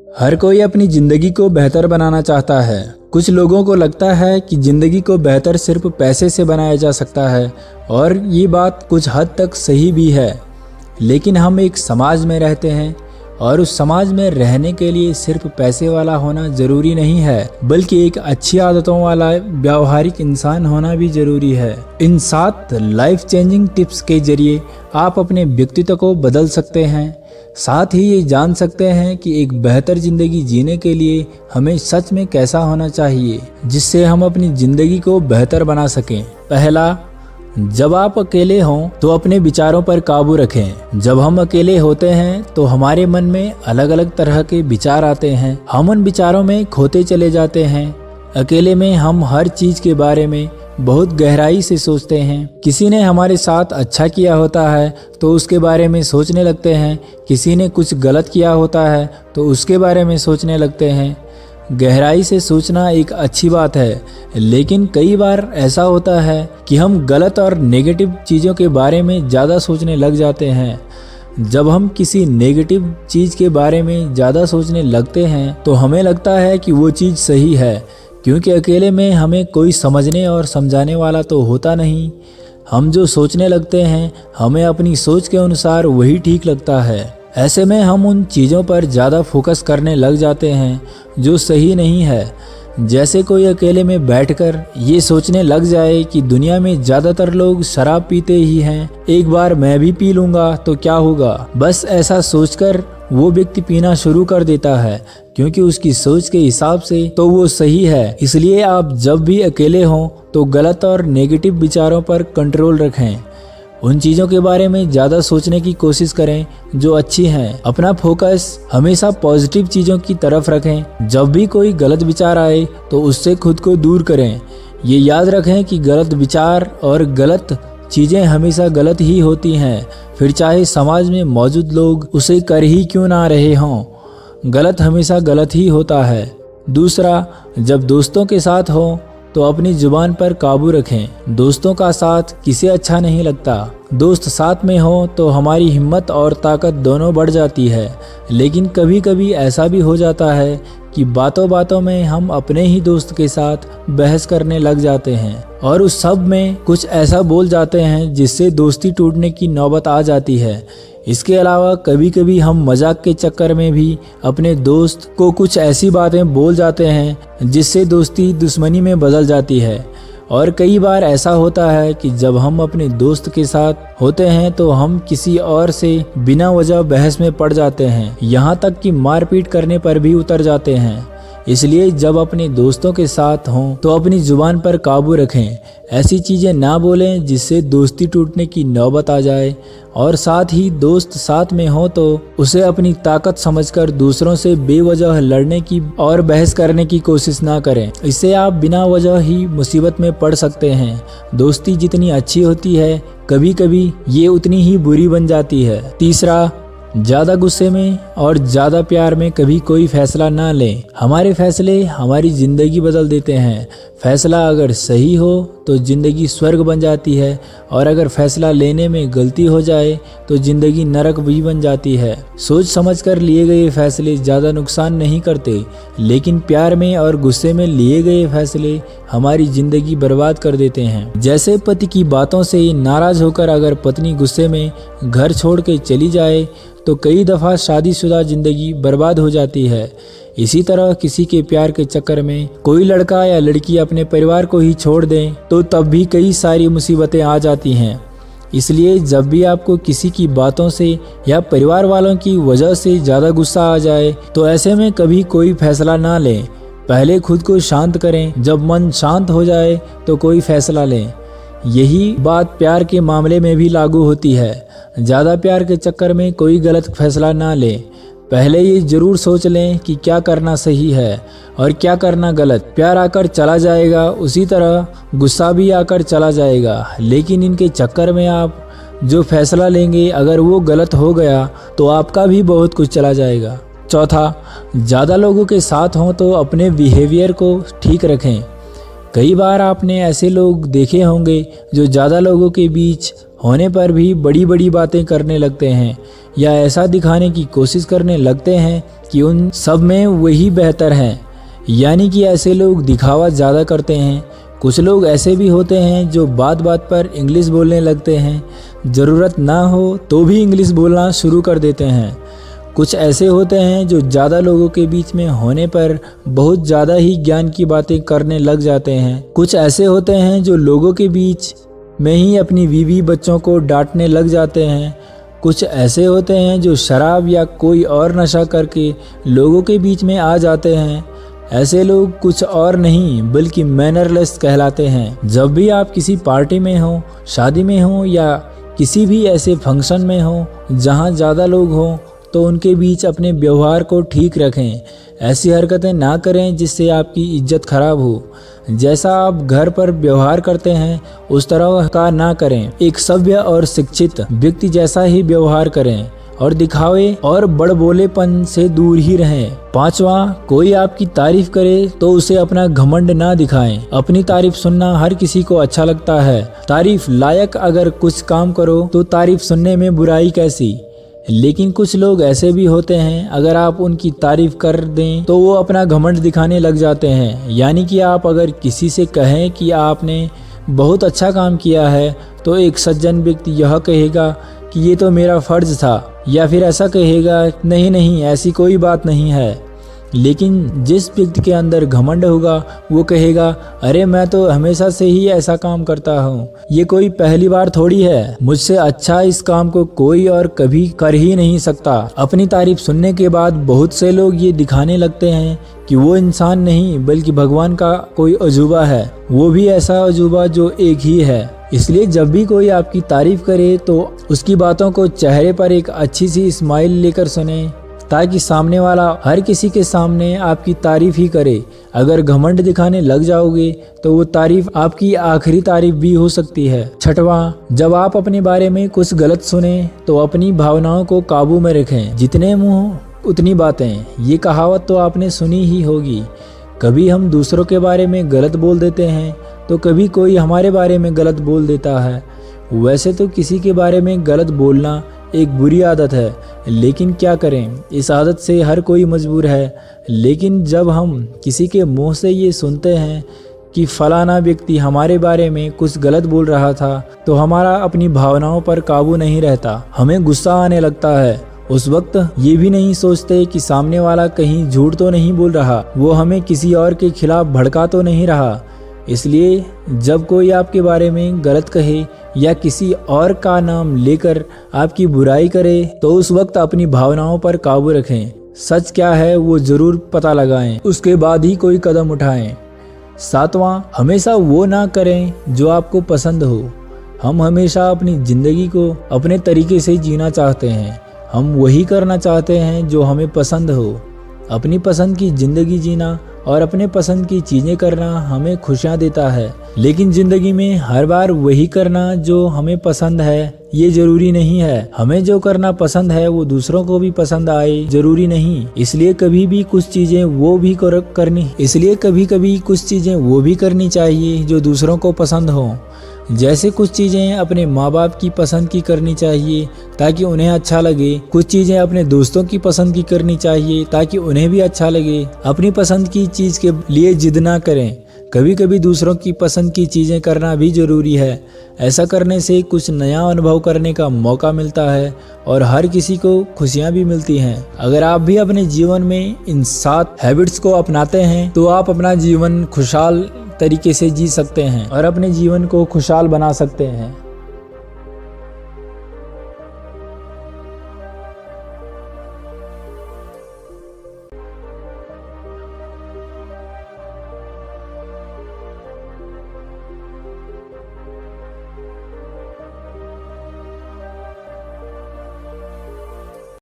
हर कोई अपनी ज़िंदगी को बेहतर बनाना चाहता है। कुछ लोगों को लगता है कि ज़िंदगी को बेहतर सिर्फ पैसे से बनाया जा सकता है, और ये बात कुछ हद तक सही भी है। लेकिन हम एक समाज में रहते हैं, और उस समाज में रहने के लिए सिर्फ पैसे वाला होना ज़रूरी नहीं है, बल्कि एक अच्छी आदतों वाला व्यावहारिक इंसान होना भी ज़रूरी है। इन 7 लाइफ चेंजिंग टिप्स के जरिए आप अपने व्यक्तित्व को बदल सकते हैं, साथ ही ये जान सकते हैं कि एक बेहतर ज़िंदगी जीने के लिए हमें सच में कैसा होना चाहिए, जिससे हम अपनी ज़िंदगी को बेहतर बना सकें। पहला, जब आप अकेले हों तो अपने विचारों पर काबू रखें। जब हम अकेले होते हैं तो हमारे मन में अलग अलग तरह के विचार आते हैं। हम उन विचारों में खोते चले जाते हैं। अकेले में हम हर चीज़ के बारे में बहुत गहराई से सोचते हैं। किसी ने हमारे साथ अच्छा किया होता है तो उसके बारे में सोचने लगते हैं। किसी ने कुछ गलत किया होता है तो उसके बारे में सोचने लगते हैं। गहराई से सोचना एक अच्छी बात है, लेकिन कई बार ऐसा होता है कि हम गलत और नेगेटिव चीज़ों के बारे में ज़्यादा सोचने लग जाते हैं। जब हम किसी नेगेटिव चीज़ के बारे में ज़्यादा सोचने लगते हैं तो हमें लगता है कि वो चीज़ सही है, क्योंकि अकेले में हमें कोई समझने और समझाने वाला तो होता नहीं। हम जो सोचने लगते हैं हमें अपनी सोच के अनुसार वही ठीक लगता है। ऐसे में हम उन चीज़ों पर ज़्यादा फोकस करने लग जाते हैं जो सही नहीं है। जैसे कोई अकेले में बैठकर ये सोचने लग जाए कि दुनिया में ज़्यादातर लोग शराब पीते ही हैं, एक बार मैं भी पी लूँगा तो क्या होगा। बस ऐसा सोचकर वो व्यक्ति पीना शुरू कर देता है, क्योंकि उसकी सोच के हिसाब से तो वो सही है। इसलिए आप जब भी अकेले हों तो गलत और नेगेटिव विचारों पर कंट्रोल रखें। उन चीज़ों के बारे में ज़्यादा सोचने की कोशिश करें जो अच्छी हैं। अपना फोकस हमेशा पॉजिटिव चीज़ों की तरफ रखें। जब भी कोई गलत विचार आए तो उससे खुद को दूर करें। ये याद रखें कि गलत विचार और गलत चीज़ें हमेशा गलत ही होती हैं, फिर चाहे समाज में मौजूद लोग उसे कर ही क्यों ना रहे हों। गलत हमेशा गलत ही होता है। दूसरा, जब दोस्तों के साथ हो तो अपनी जुबान पर काबू रखें। दोस्तों का साथ किसे अच्छा नहीं लगता। दोस्त साथ में हो तो हमारी हिम्मत और ताकत दोनों बढ़ जाती है, लेकिन कभी कभी ऐसा भी हो जाता है कि बातों बातों में हम अपने ही दोस्त के साथ बहस करने लग जाते हैं और उस सब में कुछ ऐसा बोल जाते हैं जिससे दोस्ती टूटने की नौबत आ जाती है। इसके अलावा कभी कभी हम मजाक के चक्कर में भी अपने दोस्त को कुछ ऐसी बातें बोल जाते हैं जिससे दोस्ती दुश्मनी में बदल जाती है। और कई बार ऐसा होता है कि जब हम अपने दोस्त के साथ होते हैं तो हम किसी और से बिना वजह बहस में पड़ जाते हैं, यहाँ तक कि मारपीट करने पर भी उतर जाते हैं। इसलिए जब अपने दोस्तों के साथ हों तो अपनी जुबान पर काबू रखें। ऐसी चीज़ें ना बोलें जिससे दोस्ती टूटने की नौबत आ जाए, और साथ ही दोस्त साथ में हो तो उसे अपनी ताकत समझकर दूसरों से बेवजह लड़ने की और बहस करने की कोशिश ना करें। इससे आप बिना वजह ही मुसीबत में पड़ सकते हैं। दोस्ती जितनी अच्छी होती है कभी कभी ये उतनी ही बुरी बन जाती है। तीसरा, ज़्यादा गुस्से में और ज़्यादा प्यार में कभी कोई फैसला ना लें। हमारे फैसले हमारी ज़िंदगी बदल देते हैं। फैसला अगर सही हो तो ज़िंदगी स्वर्ग बन जाती है, और अगर फैसला लेने में गलती हो जाए तो ज़िंदगी नरक भी बन जाती है। सोच समझकर लिए गए फैसले ज़्यादा नुकसान नहीं करते, लेकिन प्यार में और गुस्से में लिए गए फैसले हमारी ज़िंदगी बर्बाद कर देते हैं। जैसे पति की बातों से नाराज़ होकर अगर पत्नी गुस्से में घर छोड़ के चली जाए तो कई दफ़ा शादीशुदा ज़िंदगी बर्बाद हो जाती है। इसी तरह किसी के प्यार के चक्कर में कोई लड़का या लड़की अपने परिवार को ही छोड़ दें तो तब भी कई सारी मुसीबतें आ जाती हैं। इसलिए जब भी आपको किसी की बातों से या परिवार वालों की वजह से ज़्यादा गुस्सा आ जाए तो ऐसे में कभी कोई फैसला ना लें। पहले खुद को शांत करें। जब मन शांत हो जाए तो कोई फैसला लें। यही बात प्यार के मामले में भी लागू होती है। ज़्यादा प्यार के चक्कर में कोई गलत फैसला ना लें। पहले ये ज़रूर सोच लें कि क्या करना सही है और क्या करना गलत। प्यार आकर चला जाएगा, उसी तरह गुस्सा भी आकर चला जाएगा, लेकिन इनके चक्कर में आप जो फैसला लेंगे अगर वो गलत हो गया तो आपका भी बहुत कुछ चला जाएगा। चौथा, ज़्यादा लोगों के साथ हों तो अपने बिहेवियर को ठीक रखें। कई बार आपने ऐसे लोग देखे होंगे जो ज़्यादा लोगों के बीच होने पर भी बड़ी बड़ी बातें करने लगते हैं या ऐसा दिखाने की कोशिश करने लगते हैं कि उन सब में वही बेहतर है। यानी कि ऐसे लोग दिखावा ज़्यादा करते हैं। कुछ लोग ऐसे भी होते हैं जो बात बात पर इंग्लिश बोलने लगते हैं, ज़रूरत ना हो तो भी इंग्लिश बोलना शुरू कर देते हैं। कुछ ऐसे होते हैं जो ज़्यादा लोगों के बीच में होने पर बहुत ज़्यादा ही ज्ञान की बातें करने लग जाते हैं। कुछ ऐसे होते हैं जो लोगों के बीच में ही अपनी बीवी बच्चों को डांटने लग जाते हैं। कुछ ऐसे होते हैं जो शराब या कोई और नशा करके लोगों के बीच में आ जाते हैं। ऐसे लोग कुछ और नहीं बल्कि मैनरलेस कहलाते हैं। जब भी आप किसी पार्टी में हो, शादी में हो या किसी भी ऐसे फंक्शन में हो जहां ज़्यादा लोग हों, तो उनके बीच अपने व्यवहार को ठीक रखें। ऐसी हरकतें ना करें जिससे आपकी इज्जत खराब हो। जैसा आप घर पर व्यवहार करते हैं उस तरह का ना करें। एक सभ्य और शिक्षित व्यक्ति जैसा ही व्यवहार करें और दिखावे और बड़बोलेपन से दूर ही रहें। 5वां, कोई आपकी तारीफ करे तो उसे अपना घमंड ना दिखाएं। अपनी तारीफ सुनना हर किसी को अच्छा लगता है। तारीफ लायक अगर कुछ काम करो तो तारीफ सुनने में बुराई कैसी। लेकिन कुछ लोग ऐसे भी होते हैं, अगर आप उनकी तारीफ कर दें तो वो अपना घमंड दिखाने लग जाते हैं। यानी कि आप अगर किसी से कहें कि आपने बहुत अच्छा काम किया है तो एक सज्जन व्यक्ति यह कहेगा कि ये तो मेरा फर्ज था, या फिर ऐसा कहेगा नहीं नहीं ऐसी कोई बात नहीं है। लेकिन जिस व्यक्ति के अंदर घमंड होगा वो कहेगा अरे मैं तो हमेशा से ही ऐसा काम करता हूँ, ये कोई पहली बार थोड़ी है, मुझसे अच्छा इस काम को कोई और कभी कर ही नहीं सकता। अपनी तारीफ सुनने के बाद बहुत से लोग ये दिखाने लगते हैं कि वो इंसान नहीं बल्कि भगवान का कोई अजूबा है, वो भी ऐसा अजूबा जो एक ही है। इसलिए जब भी कोई आपकी तारीफ करे तो उसकी बातों को चेहरे पर एक अच्छी सी स्माइल लेकर सुने, ताकि सामने वाला हर किसी के सामने आपकी तारीफ ही करे। अगर घमंड दिखाने लग जाओगे तो वो तारीफ आपकी आखिरी तारीफ भी हो सकती है। 6वां, जब आप अपने बारे में कुछ गलत सुने तो अपनी भावनाओं को काबू में रखें। जितने मुंह उतनी बातें, ये कहावत तो आपने सुनी ही होगी। कभी हम दूसरों के बारे में गलत बोल देते हैं तो कभी कोई हमारे बारे में गलत बोल देता है। वैसे तो किसी के बारे में गलत बोलना एक बुरी आदत है, लेकिन क्या करें, इस आदत से हर कोई मजबूर है। लेकिन जब हम किसी के मुंह से ये सुनते हैं कि फलाना व्यक्ति हमारे बारे में कुछ गलत बोल रहा था, तो हमारा अपनी भावनाओं पर काबू नहीं रहता, हमें गुस्सा आने लगता है। उस वक्त ये भी नहीं सोचते कि सामने वाला कहीं झूठ तो नहीं बोल रहा, वो हमें किसी और के खिलाफ भड़का तो नहीं रहा। इसलिए जब कोई आपके बारे में गलत कहे या किसी और का नाम लेकर आपकी बुराई करे तो उस वक्त अपनी भावनाओं पर काबू रखें। सच क्या है वो जरूर पता लगाएं, उसके बाद ही कोई कदम उठाएं। 7वां, हमेशा वो ना करें जो आपको पसंद हो। हम हमेशा अपनी ज़िंदगी को अपने तरीके से जीना चाहते हैं। हम वही करना चाहते हैं जो हमें पसंद हो। अपनी पसंद की ज़िंदगी जीना और अपने पसंद की चीज़ें करना हमें खुशियाँ देता है। लेकिन ज़िंदगी में हर बार वही करना जो हमें पसंद है ये ज़रूरी नहीं है। हमें जो करना पसंद है वो दूसरों को भी पसंद आए ज़रूरी नहीं। इसलिए कभी भी कुछ चीज़ें वो भी करनी चाहिए जो दूसरों को पसंद हो। जैसे कुछ चीज़ें अपने माँ बाप की पसंद की करनी चाहिए ताकि उन्हें अच्छा लगे, कुछ चीज़ें अपने दोस्तों की पसंद की करनी चाहिए ताकि उन्हें भी अच्छा लगे। अपनी पसंद की चीज़ के लिए जिद ना करें। कभी कभी दूसरों की पसंद की चीज़ें करना भी ज़रूरी है। ऐसा करने से कुछ नया अनुभव करने का मौका मिलता है और हर किसी को खुशियाँ भी मिलती हैं। अगर आप भी अपने जीवन में इन 7 हैबिट्स को अपनाते हैं तो आप अपना जीवन खुशहाल तरीके से जी सकते हैं और अपने जीवन को खुशहाल बना सकते हैं।